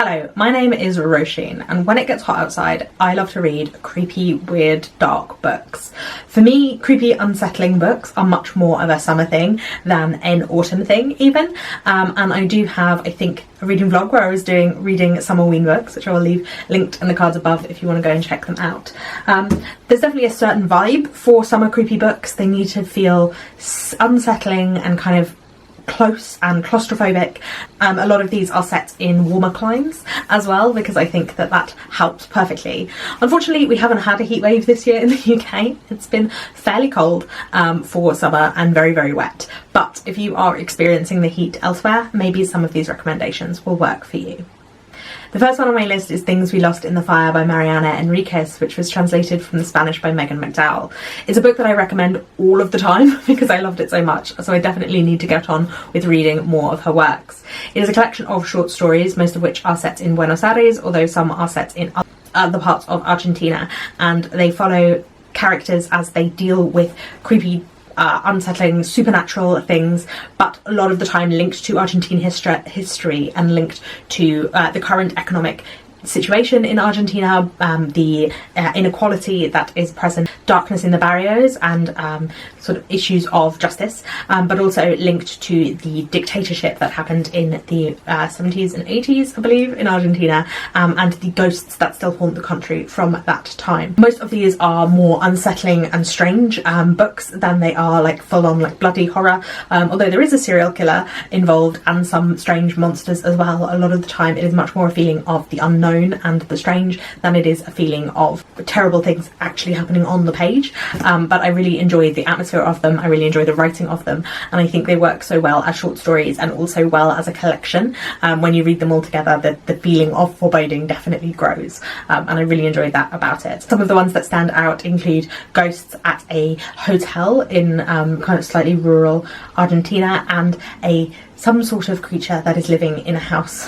Hello, my name is Roisin, and when it gets hot outside, I love to read creepy, weird, dark books. For me, creepy, unsettling books are much more of a summer thing than an autumn thing, even. And I do have, I think, a reading vlog where I was reading Summerween books, which I will leave linked in the cards above if you want to go and check them out. There's definitely a certain vibe for summer creepy books. They need to feel unsettling and kind of close and claustrophobic. A lot of these are set in warmer climes as well, because I think that that helps perfectly. Unfortunately, we haven't had a heat wave this year in the UK. It's been fairly cold for summer and very, very wet. But if you are experiencing the heat elsewhere, maybe some of these recommendations will work for you. The first one on my list is Things We Lost in the Fire by Mariana Enriquez, which was translated from the Spanish by Megan McDowell. It's a book that I recommend all of the time because I loved it so much, so I definitely need to get on with reading more of her works. It is a collection of short stories, most of which are set in Buenos Aires, although some are set in other parts of Argentina, and they follow characters as they deal with creepy, unsettling supernatural things, but a lot of the time linked to Argentine history and linked to the current economic situation in Argentina, the inequality that is present, darkness in the barrios, and sort of issues of justice, but also linked to the dictatorship that happened in the 70s and 80s, I believe, in Argentina, and the ghosts that still haunt the country from that time. Most of these are more unsettling and strange books than they are like full-on like bloody horror, although there is a serial killer involved and some strange monsters as well. A lot of the time it is much more a feeling of the unknown and the strange than it is a feeling of terrible things actually happening on the page. But I really enjoy the atmosphere of them, I really enjoy the writing of them, and I think they work so well as short stories and also well as a collection. When you read them all together, the feeling of foreboding definitely grows, and I really enjoyed that about it. Some of the ones that stand out include ghosts at a hotel in kind of slightly rural Argentina, and some sort of creature that is living in a house,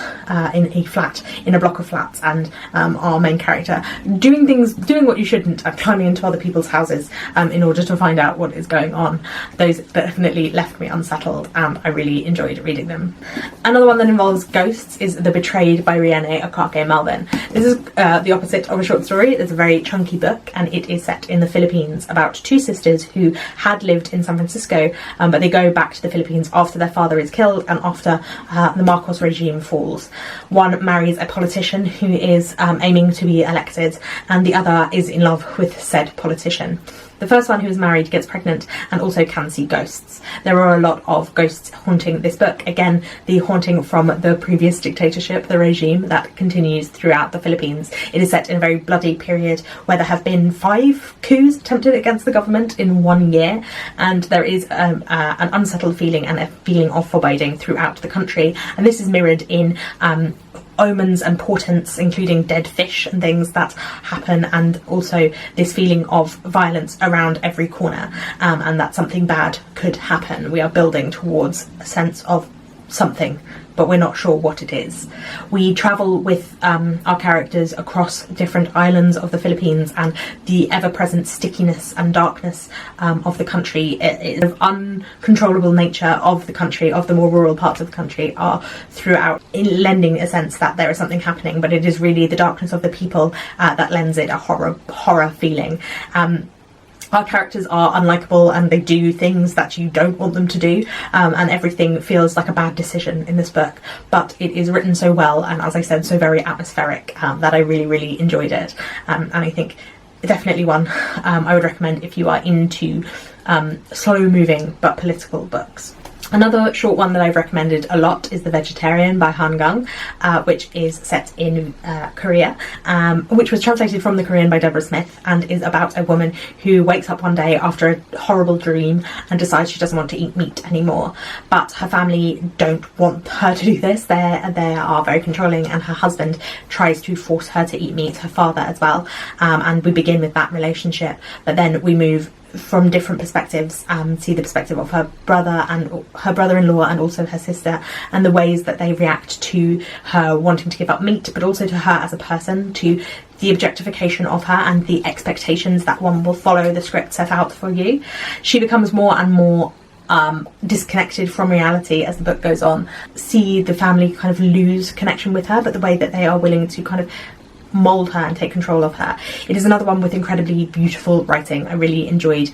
in a flat, in a block of flats, and our main character doing what you shouldn't, and climbing into other people's houses in order to find out what is going on. Those definitely left me unsettled, and I really enjoyed reading them. Another one that involves ghosts is The Betrayed by Riene, Arcache, Melvin. This is the opposite of a short story. It's a very chunky book, and it is set in the Philippines about two sisters who had lived in San Francisco, but they go back to the Philippines after their father is killed and after the Marcos regime falls. One marries a politician who is aiming to be elected, and the other is in love with said politician. The first one, who is married, gets pregnant and also can see ghosts. There are a lot of ghosts haunting this book. Again, the haunting from the previous dictatorship, the regime that continues throughout the Philippines. It is set in a very bloody period where there have been 5 coups attempted against the government in 1 year, and there is an unsettled feeling and a feeling of foreboding throughout the country. And this is mirrored in omens and portents, including dead fish and things that happen, and also this feeling of violence around every corner, and that something bad could happen. We are building towards a sense of something, but we're not sure what it is. We travel with our characters across different islands of the Philippines, and the ever-present stickiness and darkness of the country, the uncontrollable nature of the country, of the more rural parts of the country, are throughout lending a sense that there is something happening, but it is really the darkness of the people that lends it a horror feeling. Our characters are unlikable, and they do things that you don't want them to do, and everything feels like a bad decision in this book, but it is written so well, and as I said, so very atmospheric, that I really, really enjoyed it. And I think definitely one I would recommend if you are into slow moving but political books. Another short one that I've recommended a lot is The Vegetarian by Han Gung, which is set in Korea, which was translated from the Korean by Deborah Smith, and is about a woman who wakes up one day after a horrible dream and decides she doesn't want to eat meat anymore. But her family don't want her to do this. They are very controlling, and her husband tries to force her to eat meat, her father as well, and we begin with that relationship, but then we move from different perspectives, see the perspective of her brother and her brother-in-law, and also her sister, and the ways that they react to her wanting to give up meat, but also to her as a person, to the objectification of her and the expectations that one will follow the script set out for you. She becomes more and more disconnected from reality as the book goes on, see the family kind of lose connection with her, but the way that they are willing to kind of mold her and take control of her. It is another one with incredibly beautiful writing. I really enjoyed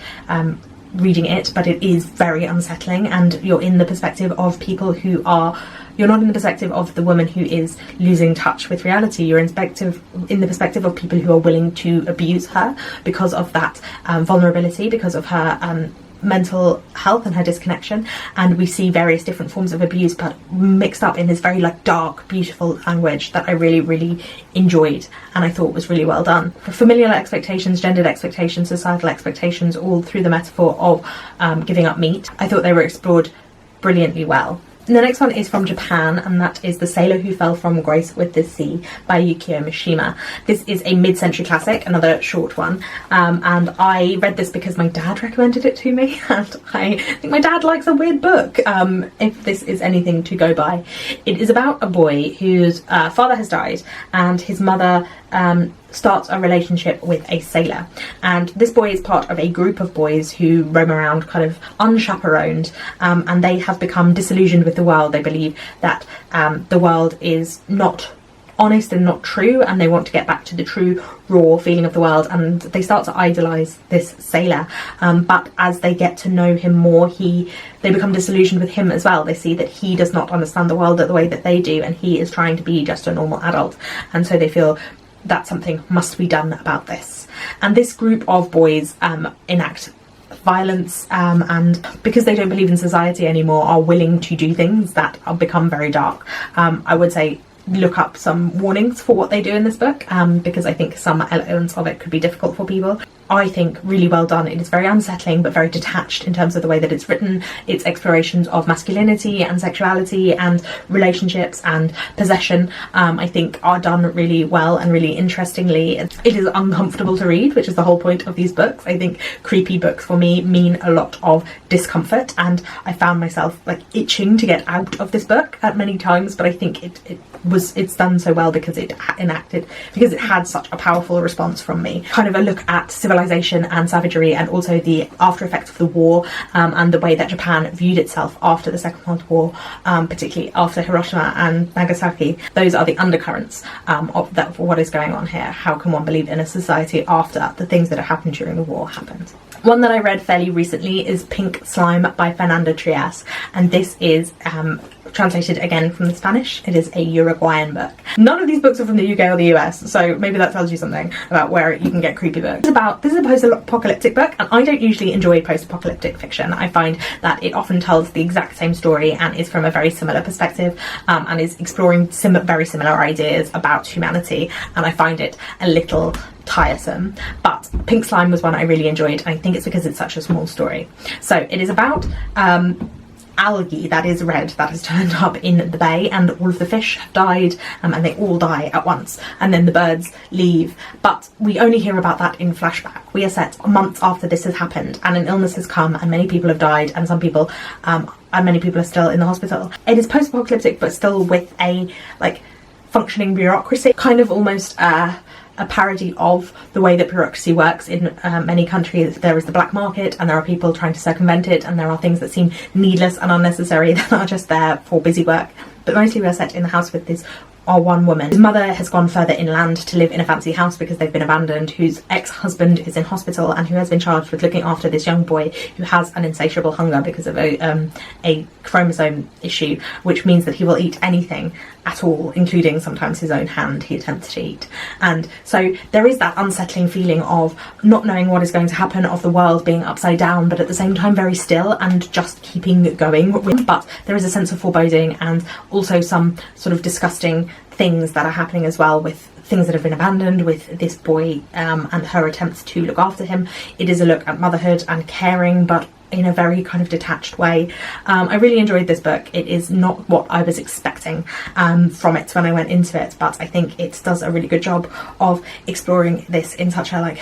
reading it, but it is very unsettling, and you're in the perspective of people who are, you're not in the perspective of the woman who is losing touch with reality. You're in the perspective of people who are willing to abuse her because of that vulnerability, because of her mental health and her disconnection, and we see various different forms of abuse but mixed up in this very like dark, beautiful language that I really enjoyed and I thought was really well done. Familial expectations, gendered expectations, societal expectations, all through the metaphor of giving up meat. I thought they were explored brilliantly well. And the next one is from Japan, and that is The Sailor Who Fell From Grace with the Sea by Yukio Mishima. This is a mid-century classic, another short one, and I read this because my dad recommended it to me, and I think my dad likes a weird book, if this is anything to go by. It is about a boy whose father has died, and his mother starts a relationship with a sailor, and this boy is part of a group of boys who roam around kind of unchaperoned, and they have become disillusioned with the world. They believe that the world is not honest and not true, and they want to get back to the true raw feeling of the world, and they start to idolize this sailor, but as they get to know him more, they become disillusioned with him as well. They see that he does not understand the world the way that they do, and he is trying to be just a normal adult, and so they feel that something must be done about this. And this group of boys enact violence, and because they don't believe in society anymore, are willing to do things that become very dark. I would say look up some warnings for what they do in this book, because I think some elements of it could be difficult for people. I think really well done. It is very unsettling but very detached in terms of the way that it's written. Its explorations of masculinity and sexuality and relationships and possession, I think are done really well and really interestingly. It is uncomfortable to read, which is the whole point of these books. I think creepy books for me mean a lot of discomfort, and I found myself like itching to get out of this book at many times, but I think it's done so well because it had such a powerful response from me. Kind of a look at civilization and savagery, and also the after effects of the war, and the way that Japan viewed itself after the Second World War, particularly after Hiroshima and Nagasaki. Those are the undercurrents of what is going on here. How can one believe in a society after the things that have happened during the war happened? One that I read fairly recently is Pink Slime by Fernanda Trías, and this is translated again from the Spanish. It is a Uruguayan book. None of these books are from the UK or the US, so maybe that tells you something about where you can get creepy books. This is a post-apocalyptic book, and I don't usually enjoy post-apocalyptic fiction. I find that it often tells the exact same story and is from a very similar perspective, and is exploring very similar ideas about humanity, and I find it a little tiresome. But Pink Slime was one I really enjoyed, and I think it's because it's such a small story. So it is about algae that is red that has turned up in the bay, and all of the fish have died, and they all die at once, and then the birds leave, but we only hear about that in flashback. We are set months after this has happened, and an illness has come, and many people have died, and some people and many people are still in the hospital. It is post-apocalyptic but still with a like functioning bureaucracy, kind of almost a parody of the way that bureaucracy works in many countries. There is the black market, and there are people trying to circumvent it, and there are things that seem needless and unnecessary that are just there for busy work. But mostly we are set in the house with this one woman. His mother has gone further inland to live in a fancy house because they've been abandoned, whose ex-husband is in hospital, and who has been charged with looking after this young boy who has an insatiable hunger because of a chromosome issue, which means that he will eat anything at all, including sometimes his own hand he attempts to eat. And so there is that unsettling feeling of not knowing what is going to happen, of the world being upside down, but at the same time very still and just keeping going. But there is a sense of foreboding, and also some sort of disgusting things that are happening as well, with things that have been abandoned, with this boy and her attempts to look after him. It is a look at motherhood and caring, but in a very kind of detached way. I really enjoyed this book. It is not what I was expecting from it when I went into it, but I think it does a really good job of exploring this in such a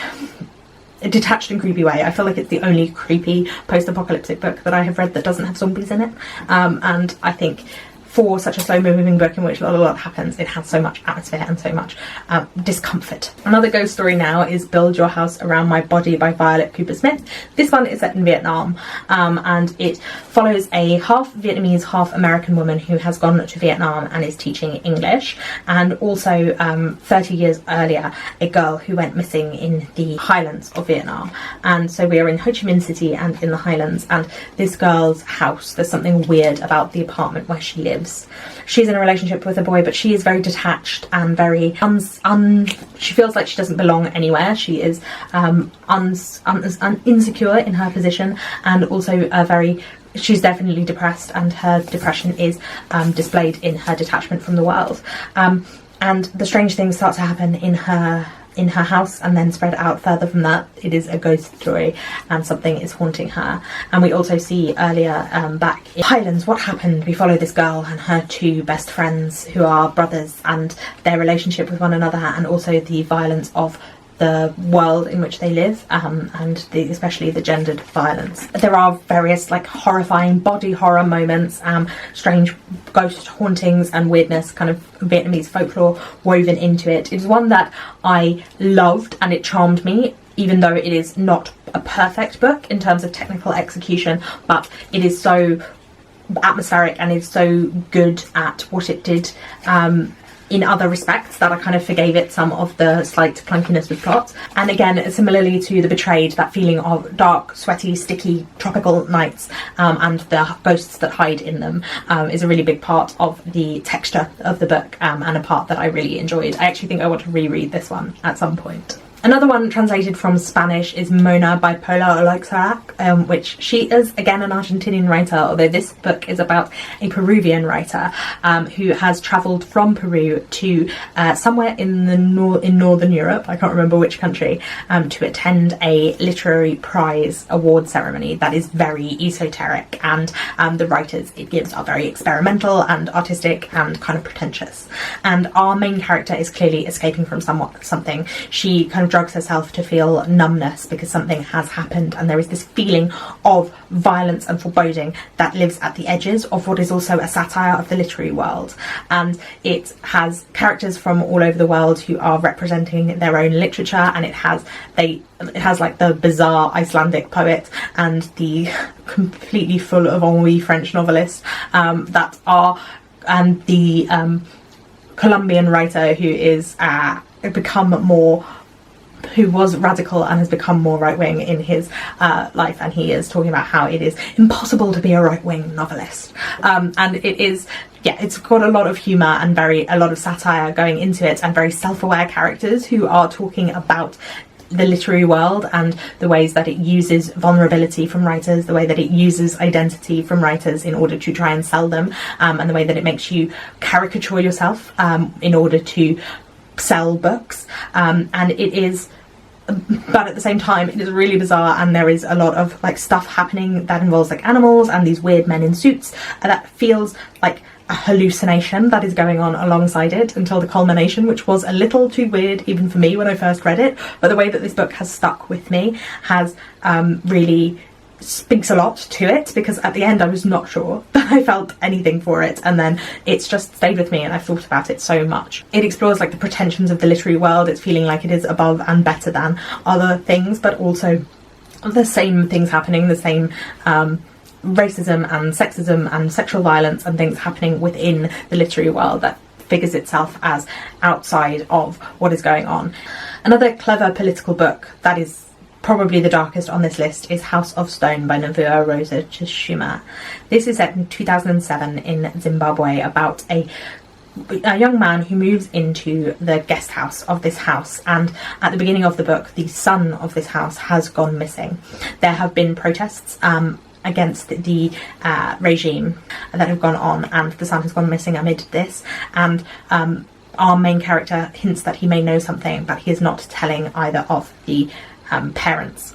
a detached and creepy way. I feel like it's the only creepy post-apocalyptic book that I have read that doesn't have zombies in it, and I think for such a slow moving book in which a lot happens, it has so much atmosphere and so much discomfort. Another ghost story now is Build Your House Around My Body by Violet Kupersmith. This one is set in Vietnam, and it follows a half Vietnamese, half American woman who has gone to Vietnam and is teaching English, and also 30 years earlier a girl who went missing in the highlands of Vietnam. And so we are in Ho Chi Minh City and in the highlands, and this girl's house, there's something weird about the apartment where she lives. She's in a relationship with a boy, but she is very detached and very she feels like she doesn't belong anywhere. She is insecure in her position, and also she's definitely depressed, and her depression is displayed in her detachment from the world. And the strange things start to happen in her house, and then spread out further from that. It is a ghost story, and something is haunting her. And we also see earlier back in Highlands what happened. We follow this girl and her two best friends who are brothers, and their relationship with one another, and also the violence of the world in which they live, and especially the gendered violence. There are various like horrifying body horror moments, strange ghost hauntings and weirdness, kind of Vietnamese folklore woven into it. It's one that I loved, and it charmed me, even though it is not a perfect book in terms of technical execution, but it is so atmospheric and is so good at what it did in other respects that I kind of forgave it some of the slight clunkiness with plot. And again, similarly to The Betrayed, that feeling of dark, sweaty, sticky, tropical nights, and the ghosts that hide in them is a really big part of the texture of the book, and a part that I really enjoyed. I actually think I want to reread this one at some point. Another one translated from Spanish is Mona by Pola Oloixorac, which she is again an Argentinian writer, although this book is about a Peruvian writer who has travelled from Peru to somewhere in Northern Europe, I can't remember which country, to attend a literary prize award ceremony that is very esoteric, and the writers it gives are very experimental and artistic and kind of pretentious. And our main character is clearly escaping from something. She kind of drugs herself to feel numbness because something has happened, and there is this feeling of violence and foreboding that lives at the edges of what is also a satire of the literary world. And it has characters from all over the world who are representing their own literature, and it has like the bizarre Icelandic poet and the completely full of ennui French novelist and the Colombian writer who was radical and has become more right-wing in his life, and he is talking about how it is impossible to be a right-wing novelist, and it is, yeah, it's got a lot of humour and a lot of satire going into it, and very self-aware characters who are talking about the literary world and the ways that it uses vulnerability from writers, the way that it uses identity from writers in order to try and sell them, and the way that it makes you caricature yourself in order to sell books, and it is, but at the same time it is really bizarre, and there is a lot of like stuff happening that involves like animals and these weird men in suits that feels like a hallucination that is going on alongside it, until the culmination, which was a little too weird even for me when I first read it. But the way that this book has stuck with me has really speaks a lot to it, because at the end I was not sure that I felt anything for it, and then it's just stayed with me and I've thought about it so much. It explores like the pretensions of the literary world. It's feeling like it is above and better than other things, but also the same things happening, the same racism and sexism and sexual violence and things happening within the literary world that figures itself as outside of what is going on. Another clever political book that is probably the darkest on this list is House of Stone by Novua Rosa Chishima. This is set in 2007 in Zimbabwe, about a young man who moves into the guest house of this house, and at the beginning of the book the son of this house has gone missing. There have been protests against the regime that have gone on, and the son has gone missing amid this, and our main character hints that he may know something, but he is not telling either of the parents.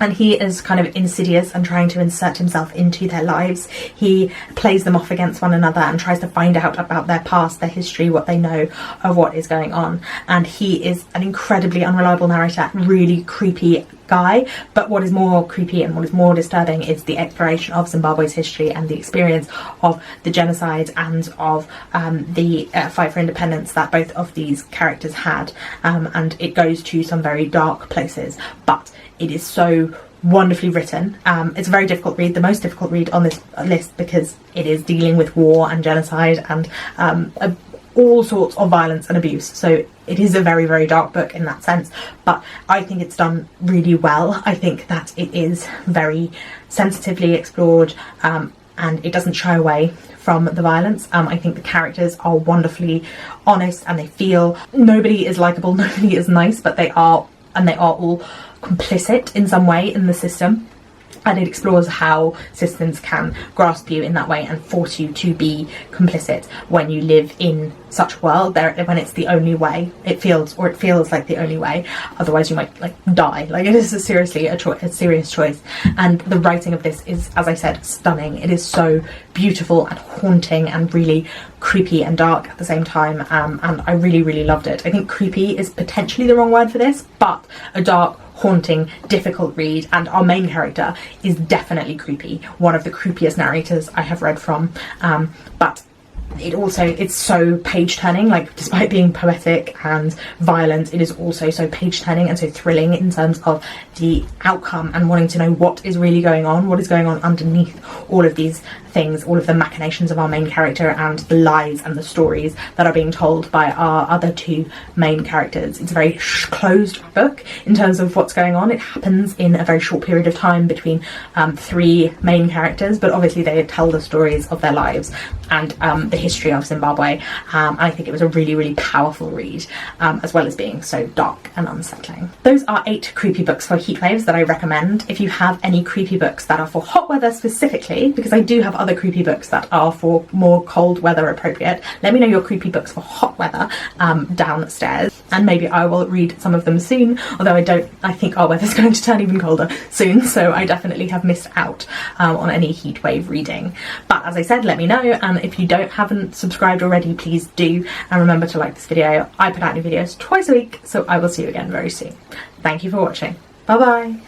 And he is kind of insidious and trying to insert himself into their lives. He plays them off against one another and tries to find out about their past, their history, what they know of what is going on. And he is an incredibly unreliable narrator, really creepy, guy, but what is more creepy and what is more disturbing is the exploration of Zimbabwe's history and the experience of the genocide and of the fight for independence that both of these characters had, and it goes to some very dark places, but it is so wonderfully written. It's a very difficult read, the most difficult read on this list, because it is dealing with war and genocide and all sorts of violence and abuse, so it is a very, very dark book in that sense, but I think it's done really well. I think that it is very sensitively explored, and it doesn't shy away from the violence. I think the characters are wonderfully honest, and they feel nobody is likable, nobody is nice, but they are all complicit in some way in the system, and it explores how systems can grasp you in that way and force you to be complicit when you live in such a world, when it's the only way. It feels like the only way, otherwise you might like die. Like, it is seriously a serious choice, and the writing of this is, as I said, stunning. It is so beautiful and haunting and really creepy and dark at the same time, and I really, really loved it. I think creepy is potentially the wrong word for this, but a dark, haunting, difficult read, and our main character is definitely creepy, one of the creepiest narrators I have read from, but it's so page turning. Like, despite being poetic and violent, it is also so page turning and so thrilling in terms of the outcome and wanting to know what is really going on, what is going on underneath all of these things, all of the machinations of our main character and the lies and the stories that are being told by our other two main characters. It's a very closed book in terms of what's going on. It happens in a very short period of time between three main characters, but obviously they tell the stories of their lives and the history of Zimbabwe. I think it was a really, really powerful read, as well as being so dark and unsettling. Those are 8 creepy books for heat waves that I recommend. If you have any creepy books that are for hot weather specifically, because I do have other creepy books that are for more cold weather appropriate, let me know your creepy books for hot weather downstairs, and maybe I will read some of them soon, although I think our weather's going to turn even colder soon, so I definitely have missed out on any heat wave reading. But as I said, let me know, and if you haven't subscribed already, please do, and remember to like this video. I put out new videos twice a week, so I will see you again very soon. Thank you for watching. Bye bye.